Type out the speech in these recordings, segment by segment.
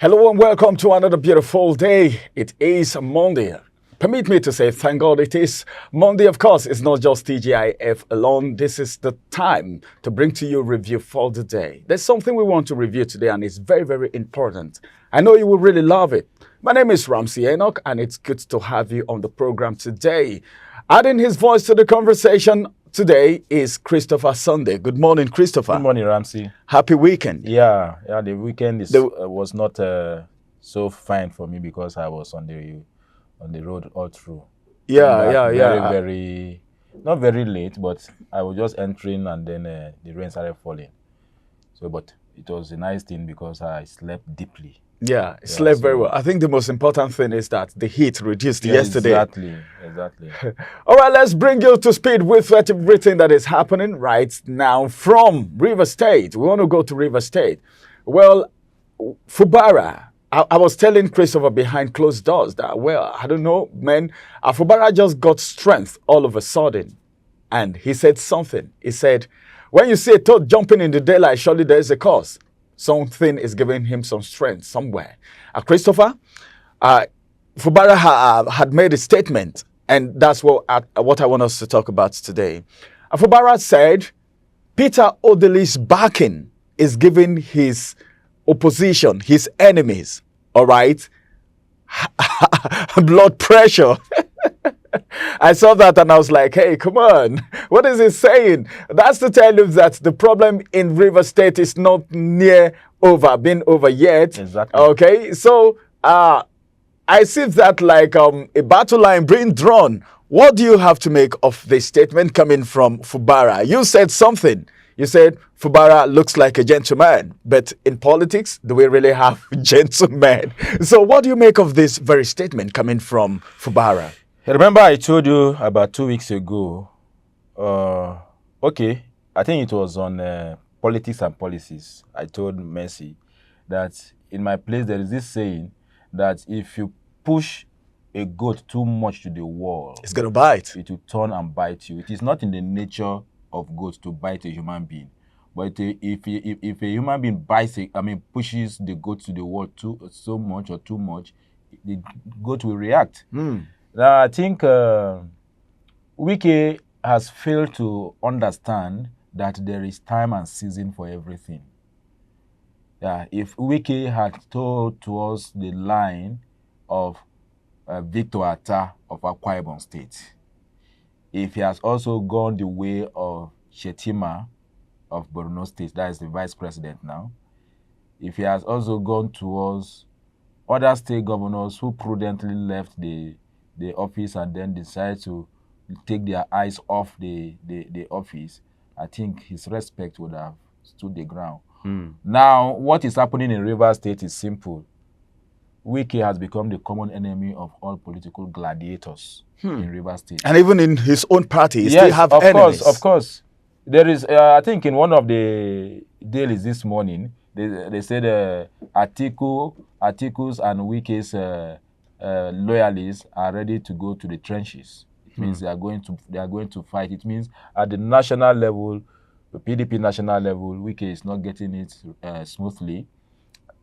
Hello and welcome to another beautiful day. It is Monday. Permit me to say thank God it is Monday. Of course, it's not just TGIF alone. This is the time to bring to you a review for the day. There's something we want to review today and it's very, very important. I know you will really love it. My name is Ramsey Enoch and it's good to have you on the program today. Adding his voice to the conversation today is Christopher Sunday. Good morning, Christopher. Good morning, Ramsey. Happy weekend. Yeah, the weekend was not so fine for me because I was on the road all through. Very, not very late, but I was just entering and then the rain started falling. So, but it was a nice thing because I slept deeply. Yeah, slept very well. I think the most important thing is that the heat reduced yesterday. Exactly. All right, let's bring you to speed with everything that is happening right now from River State. We want to go to River State. Well, Fubara, I was telling Christopher behind closed doors that, well, I don't know, man, Fubara just got strength all of a sudden. And he said something. He said, when you see a toad jumping in the daylight, surely there is a cause. Something is giving him some strength somewhere. Christopher, Fubara had made a statement, and that's what I want us to talk about today. Fubara said Peter Odili's backing is giving his opposition, his enemies, all right, blood pressure. I saw that and I was like, hey, come on. What is he saying? That's to tell you that the problem in River State is not been over yet. Exactly. Okay, so I see that like a battle line being drawn. What do you have to make of the statement coming from Fubara? You said something. You said Fubara looks like a gentleman, but in politics, do we really have gentlemen? So what do you make of this very statement coming from Fubara? Remember I told you about 2 weeks ago, okay, I think it was on politics and policies. I told Mercy that in my place there is this saying that if you push a goat too much to the wall, it's going to bite. It will turn and bite you. It is not in the nature of goats to bite a human being. But if a human being pushes the goat to the wall so much or too much, the goat will react. Now, I think Wike has failed to understand that there is time and season for everything. Yeah, if Wike had told to us the line of Victor Atta of Akwa Ibom State, if he has also gone the way of Shetima of Borno State, that is the vice president now, if he has also gone towards other state governors who prudently left the office and then decide to take their eyes off the office, I think his respect would have stood the ground. Now, what is happening in Rivers State is simple. Wike has become the common enemy of all political gladiators in Rivers State. And even in his own party, he still have enemies. Of course. There is, I think in one of the dailies this morning, they said Atikus and Wike's loyalists are ready to go to the trenches. It means they are going to fight. It means at the national level, the PDP national level, Wike is not getting it smoothly.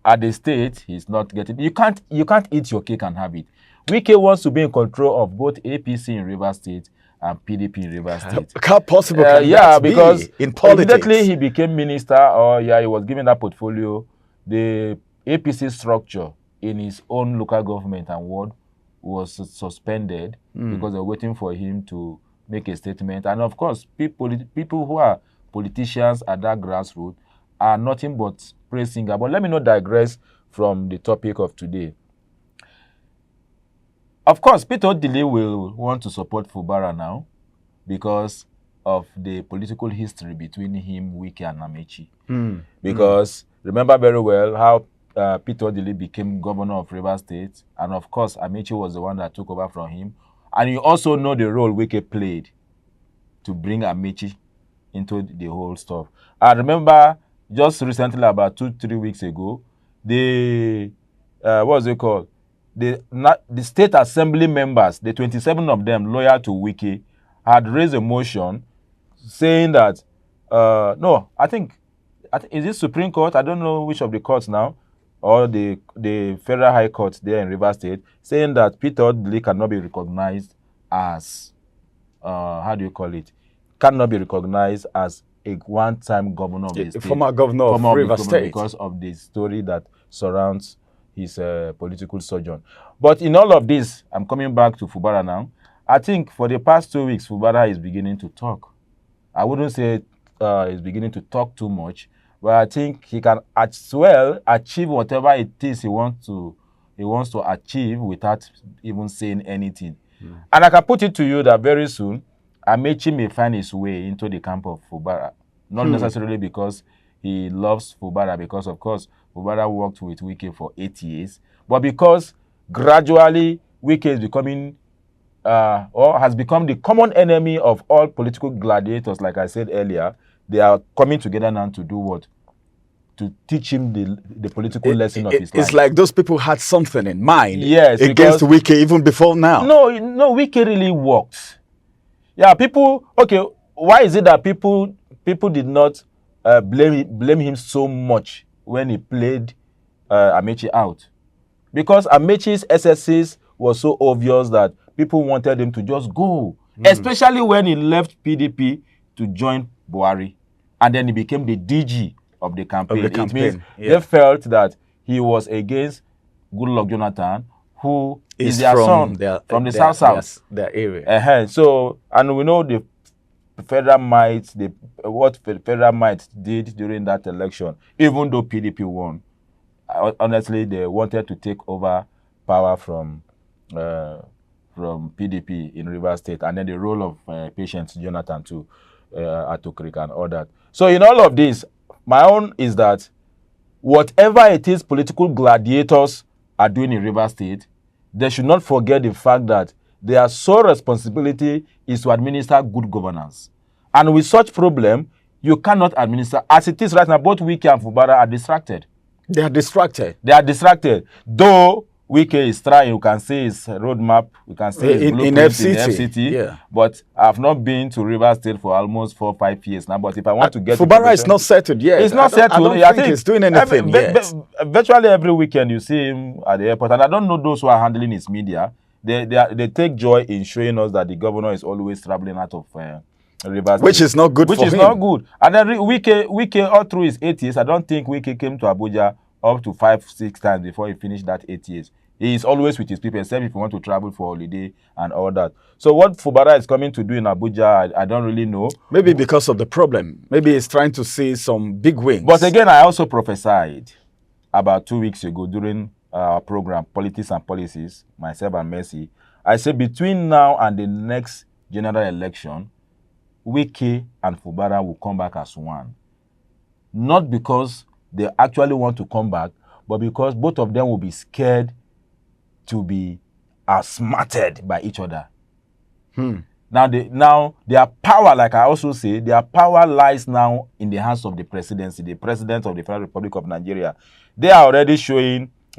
At the state, he's not getting. You can't eat your cake and have it. Wike wants to be in control of both APC in Rivers State and PDP in Rivers State. How possible can that be because in politics? Immediately he became minister, or he was given that portfolio. The APC structure in his own local government and ward was suspended because they're waiting for him to make a statement. And of course, people who are politicians at that grassroots are nothing but praising her. But let me not digress from the topic of today. Of course, Peter Odili will want to support Fubara now because of the political history between him, Wike, and Amechi. Because remember very well how Peter Odili became governor of Rivers State, and of course, Amechi was the one that took over from him. And you also know the role Wike played to bring Amechi into the whole stuff. I remember just recently, about 2-3 weeks ago, the what was it called? The state assembly members, the 27 of them loyal to Wike, had raised a motion saying that no, I think is it Supreme Court? I don't know which of the courts now, or the Federal High Court there in Rivers State, saying that Peter Odili cannot be recognized as, how do you call it? Cannot be recognized as a one-time governor of the state. Former governor of Rivers State. Because of the story that surrounds his political sojourn. But in all of this, I'm coming back to Fubara now. I think for the past 2 weeks, Fubara is beginning to talk. I wouldn't say he's beginning to talk too much, but I think he can as well achieve whatever it is he wants to achieve without even saying anything. And I can put it to you that very soon, Amechi may find his way into the camp of Fubara. Not necessarily because he loves Fubara, because of course Fubara worked with Wike for 8 years, but because gradually Wike is becoming or has become the common enemy of all political gladiators. Like I said earlier, they are coming together now to do what? To teach him the political lesson of his life. It's like those people had something in mind, yes, against Wike even before now. No, Wike really worked. Yeah, people. Okay, why is it that people did not blame him so much when he played Amechi out? Because Amechi's excesses was so obvious that people wanted him to just go, especially when he left PDP to join Buhari, and then he became the DG of the campaign. It means they felt that he was against Goodluck Jonathan, who is their son from the South. Their area. So, and we know the federal might, what federal might did during that election, even though PDP won. Honestly, they wanted to take over power from PDP in Rivers State, and then the role of Patience Jonathan too, Atokrik and all that. So in all of this, my own is that whatever it is political gladiators are doing in Rivers State, they should not forget the fact that their sole responsibility is to administer good governance. And with such problem, you cannot administer. As it is right now, both Wike and Fubara are distracted. They are distracted. They are distracted. Though Wike is trying, you can see his roadmap, you can see his in FCT. Yeah. But I've not been to Rivers State for almost 4 or 5 years now. But if I want to get Fubara is not settled yet. It's not settled. I think he's doing anything yet. Virtually every weekend you see him at the airport. And I don't know those who are handling his media. They take joy in showing us that the governor is always traveling out of Rivers State. Which is not good for him. Which is not good. And then Wike, all through his 8 years, I don't think Wike came to Abuja up to 5-6 times before he finished that 8 years. He is always with his people, except if you want to travel for holiday and all that. So what Fubara is coming to do in Abuja, I don't really know. Maybe because of the problem. Maybe he's trying to see some big wins. But again, I also prophesied about 2 weeks ago during our program, Politics and Policies, myself and Mercy. I said between now and the next general election, Wike and Fubara will come back as one. Not because they actually want to come back, but because both of them will be scared to be outsmarted by each other. Now their power, like I also say, their power lies now in the hands of the presidency, the president of the Federal Republic of Nigeria. They are already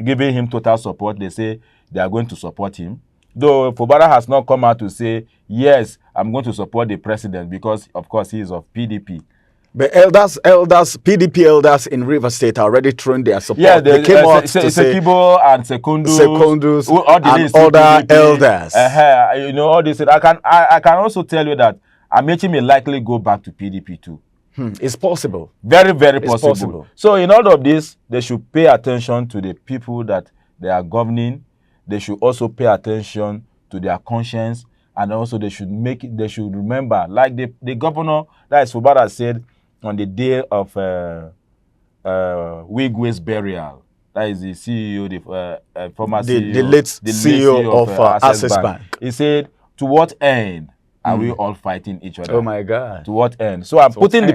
giving him total support. They say they are going to support him. Though Fubara has not come out to say, yes, I'm going to support the president because, of course, he is of PDP. But PDP elders in Rivers State are already throwing their support. Yeah, they came out to say Sekibo and Secondus and other elders. You know, all this. I can also tell you that Amechi may likely go back to PDP too. It's possible. Very, very possible. So in all of this, they should pay attention to the people that they are governing. They should also pay attention to their conscience, and also they should remember, like the governor, that is Fubara, said on the day of Wigwe's burial. That is the CEO, the former CEO, the late CEO of Access Bank. He said, "To what end are we all fighting each other?" Oh my God! To what end? So I'm putting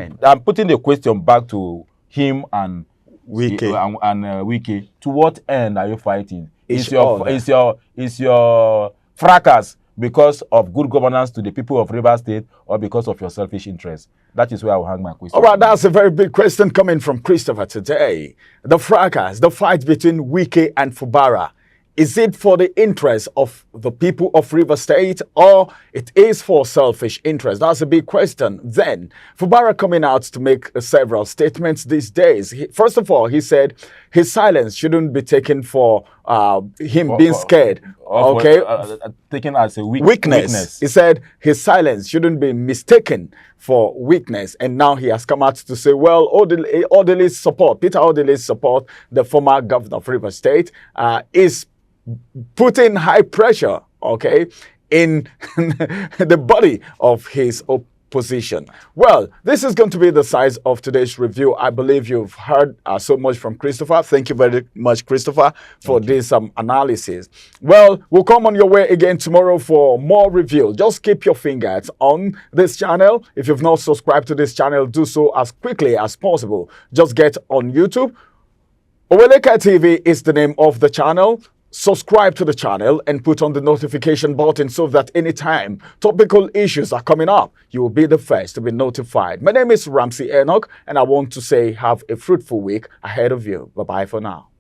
the question back to him and Wike. Wike. To what end are you fighting? Is your fracas because of good governance to the people of Rivers State, or because of your selfish interests? That is where I will hang my question. All right, that's a very big question coming from Christopher today. The fracas, the fight between Wike and Fubara, Is it for the interest of the people of River State, or it is for selfish interest? That's a big question. Then, Fubara coming out to make several statements these days. First of all, he said his silence shouldn't be taken for him being scared. Okay, taken as a weakness. He said his silence shouldn't be mistaken for weakness. And now he has come out to say, well, Odili's support, Peter Odili's support, the former governor of River State, is putting high pressure, okay, in the body of his opposition. Well, this is going to be the size of today's review. I believe you've heard so much from Christopher. Thank you very much, Christopher, for this analysis. Well, we'll come on your way again tomorrow for more review. Just keep your fingers on this channel. If you've not subscribed to this channel, do so as quickly as possible. Just get on YouTube. Oweleke TV is the name of the channel. Subscribe to the channel and put on the notification button so that anytime topical issues are coming up, you will be the first to be notified. My name is Ramsey Enoch, and I want to say have a fruitful week ahead of you. Bye-bye for now.